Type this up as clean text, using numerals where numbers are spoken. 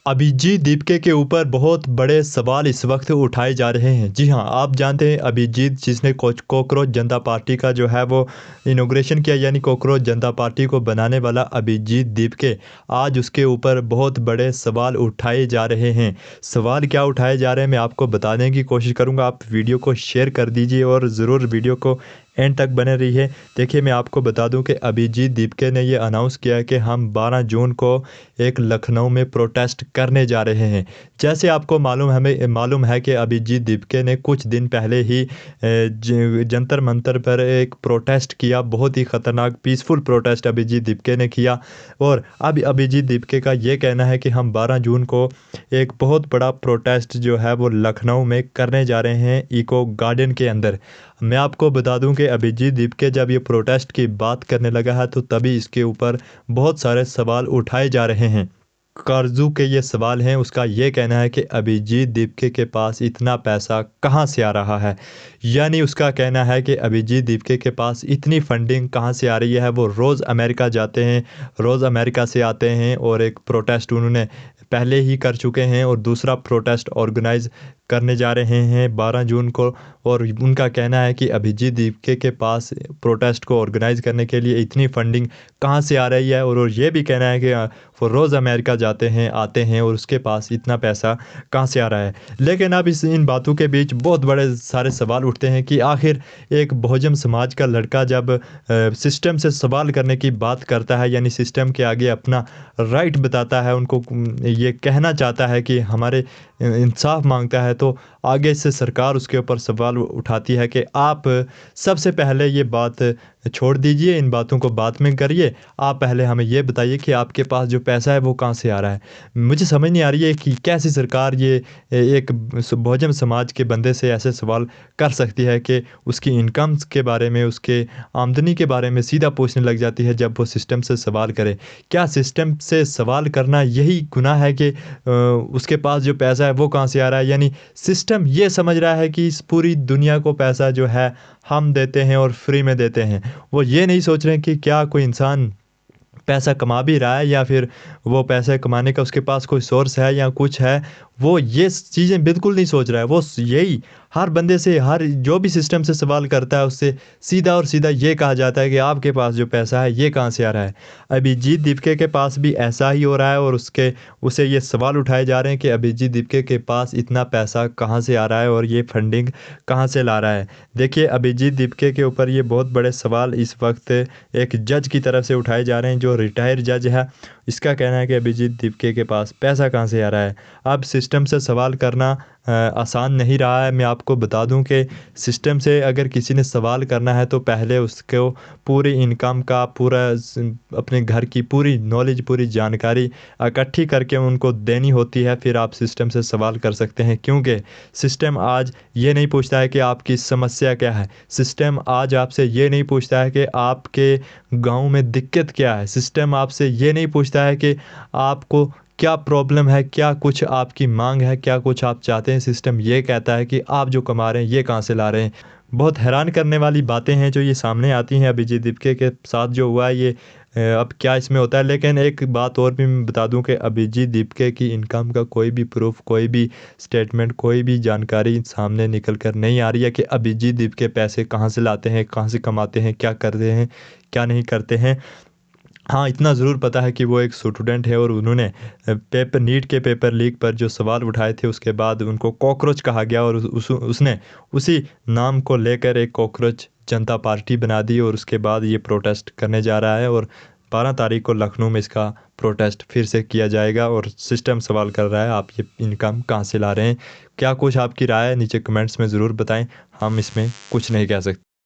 अभिजीत दीपके के ऊपर बहुत बड़े सवाल इस वक्त उठाए जा रहे हैं। जी हाँ, आप जानते हैं अभिजीत जिसने कॉकरोच जनता पार्टी का जो है वो इनॉग्रेशन किया, यानी कॉकरोच जनता पार्टी को बनाने वाला अभिजीत दीपके, आज उसके ऊपर बहुत बड़े सवाल उठाए जा रहे हैं। सवाल क्या उठाए जा रहे हैं मैं आपको बताने की कोशिश करूँगा। आप वीडियो को शेयर कर दीजिए और ज़रूर वीडियो को एंड तक बने रहिए। देखिए, मैं आपको बता दूं कि अभिजीत दीपके ने ये अनाउंस किया है कि हम 12 जून को एक लखनऊ में प्रोटेस्ट करने जा रहे हैं। जैसे आपको हमें मालूम है कि अभिजीत दीपके ने कुछ दिन पहले ही जंतर मंतर पर एक प्रोटेस्ट किया। बहुत ही ख़तरनाक पीसफुल प्रोटेस्ट अभिजीत दीपके ने किया। और अब अभिजीत दीपके का ये कहना है कि हम 12 जून को एक बहुत बड़ा प्रोटेस्ट जो है वो लखनऊ में करने जा रहे हैं, इको गार्डन के अंदर। मैं आपको बता दूं कि अभिजीत दीपके जब ये प्रोटेस्ट की बात करने लगा है तो तभी इसके ऊपर बहुत सारे सवाल उठाए जा रहे हैं। कर्जू के ये सवाल हैं। उसका ये कहना है कि अभिजीत दीपके के पास इतना पैसा कहाँ से आ रहा है, यानी उसका कहना है कि अभिजीत दीपके के पास इतनी फंडिंग कहाँ से आ रही है। वो रोज़ अमेरिका जाते हैं, रोज़ अमेरिका से आते हैं और एक प्रोटेस्ट उन्होंने पहले ही कर चुके हैं और दूसरा प्रोटेस्ट ऑर्गेनाइज करने जा रहे हैं 12 जून को। और उनका कहना है कि अभिजीत दीपके के पास प्रोटेस्ट को ऑर्गेनाइज करने के लिए इतनी फंडिंग कहाँ से आ रही है। और ये भी कहना है कि वो रोज़ अमेरिका जाते हैं, आते हैं और उसके पास इतना पैसा कहाँ से आ रहा है। लेकिन अब इन बातों के बीच बहुत बड़े सारे सवाल उठते हैं कि आखिर एक बहुजन समाज का लड़का जब सिस्टम से सवाल करने की बात करता है, यानी सिस्टम के आगे अपना राइट बताता है, उनको ये कहना चाहता है कि हमारे इंसाफ मांगता है, तो आगे से सरकार उसके ऊपर सवाल उठाती है कि आप सबसे पहले ये बात छोड़ दीजिए, इन बातों को बाद में करिए। आप पहले हमें ये बताइए कि आपके पास जो पैसा है वो कहाँ से आ रहा है। मुझे समझ नहीं आ रही है कि कैसी सरकार ये एक बहुजन समाज के बंदे से ऐसे सवाल कर सकती है कि उसकी इनकम्स के बारे में, उसके आमदनी के बारे में सीधा पूछने लग जाती है जब वो सिस्टम से सवाल करे। क्या सिस्टम से सवाल करना यही गुनाह है कि उसके पास जो पैसा है वो कहाँ से आ रहा है। यानी सिस्टम ये समझ रहा है कि इस पूरी दुनिया को पैसा जो है हम देते हैं और फ्री में देते हैं। वो ये नहीं सोच रहे हैं कि क्या कोई इंसान पैसा कमा भी रहा है या फिर वो पैसे कमाने का उसके पास कोई सोर्स है या कुछ है। वो ये चीज़ें बिल्कुल नहीं सोच रहा है। वो यही हर बंदे से, हर जो भी सिस्टम से सवाल करता है उससे सीधा और सीधा ये कहा जाता है कि आपके पास जो पैसा है ये कहाँ से आ रहा है। अभिजीत दीपके के पास भी ऐसा ही हो रहा है और उसे ये सवाल उठाए जा रहे हैं कि अभिजीत दीपके के पास इतना पैसा कहाँ से आ रहा है और ये फंडिंग कहाँ से ला रहा है। देखिए, अभिजीत दीपके के ऊपर ये बहुत बड़े सवाल इस वक्त एक जज की तरफ से उठाए जा रहे हैं, जो रिटायर्ड जज है। इसका कहना है कि अभिजीत दीपके के पास पैसा कहाँ से आ रहा है। अब सिस्टम से सवाल करना आसान नहीं रहा है। मैं आपको बता दूं कि सिस्टम से अगर किसी ने सवाल करना है तो पहले उसको पूरी इनकम का पूरा अपने घर की पूरी नॉलेज, पूरी जानकारी इकट्ठी करके उनको देनी होती है, फिर आप सिस्टम से सवाल कर सकते हैं। क्योंकि सिस्टम आज ये नहीं पूछता है कि आपकी समस्या क्या है। सिस्टम आज आपसे ये नहीं पूछता है कि आपके गांव में दिक्कत क्या है। सिस्टम आपसे ये नहीं पूछता है कि आपको क्या प्रॉब्लम है, क्या कुछ आपकी मांग है, क्या कुछ आप चाहते हैं। सिस्टम ये कहता है कि आप जो कमा रहे हैं ये कहाँ से ला रहे हैं। बहुत हैरान करने वाली बातें हैं जो ये सामने आती हैं। अभिजीत दीपके के साथ जो हुआ है ये अब क्या इसमें होता है। लेकिन एक बात और भी मैं बता दूं कि अभिजीत दीपके की इनकम का कोई भी प्रूफ, कोई भी स्टेटमेंट, कोई भी जानकारी सामने निकल कर नहीं आ रही है कि अभिजीत दीपके पैसे कहाँ से लाते हैं, कहाँ से कमाते हैं, क्या करते हैं, क्या नहीं करते हैं। हाँ, इतना ज़रूर पता है कि वो एक स्टूडेंट है और उन्होंने नीट के पेपर लीक पर जो सवाल उठाए थे उसके बाद उनको कॉकरोच कहा गया और उसने उसी नाम को लेकर एक कॉकरोच जनता पार्टी बना दी और उसके बाद ये प्रोटेस्ट करने जा रहा है। और 12 तारीख को लखनऊ में इसका प्रोटेस्ट फिर से किया जाएगा और सिस्टम सवाल कर रहा है आप ये इनकम कहाँ से ला रहे हैं। क्या कुछ आपकी राय है नीचे कमेंट्स में ज़रूर बताएं। हम इसमें कुछ नहीं कह सकते।